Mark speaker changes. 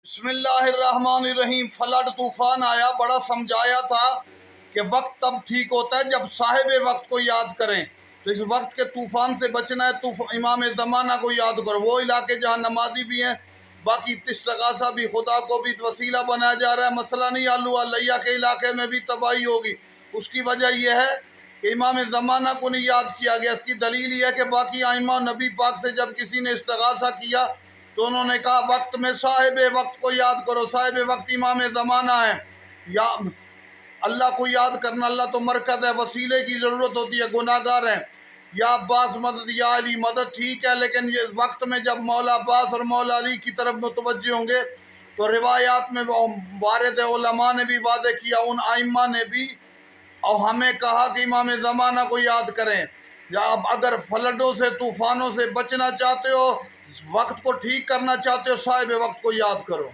Speaker 1: بسم اللہ الرحمن الرحیم۔ فلڈ طوفان آیا، بڑا سمجھایا تھا کہ وقت تب ٹھیک ہوتا ہے جب صاحب وقت کو یاد کریں۔ تو اس وقت کے طوفان سے بچنا ہے، امام زمانہ کو یاد کرو۔ وہ علاقے جہاں نمازی بھی ہیں، باقی استغاثہ بھی، خدا کو بھی وسیلہ بنایا جا رہا ہے، مسئلہ نہیں حل ہوا، لیا کے علاقے میں بھی تباہی ہوگی۔ اس کی وجہ یہ ہے کہ امام زمانہ کو نہیں یاد کیا گیا۔ اس کی دلیل یہ ہے کہ باقی ائمہ نبی پاک سے جب کسی نے استغاثہ کیا تو انہوں نے کہا وقت میں صاحب وقت کو یاد کرو۔ صاحب وقت امام زمانہ ہے۔ یا اللہ کو یاد کرنا، اللہ تو مرکز ہے، وسیلے کی ضرورت ہوتی ہے، گناہ گار ہیں۔ یا عباس مدد، یا علی مدد، ٹھیک ہے، لیکن یہ وقت میں جب مولا عباس اور مولا علی کی طرف متوجہ ہوں گے تو روایات میں وارد علماء نے بھی وعدے کیا، ان ائمہ نے بھی، اور ہمیں کہا کہ امام زمانہ کو یاد کریں۔ یا اگر فلڈوں سے، طوفانوں سے بچنا چاہتے ہو، وقت کو ٹھیک کرنا چاہتے ہو، صاحب وقت کو یاد کرو۔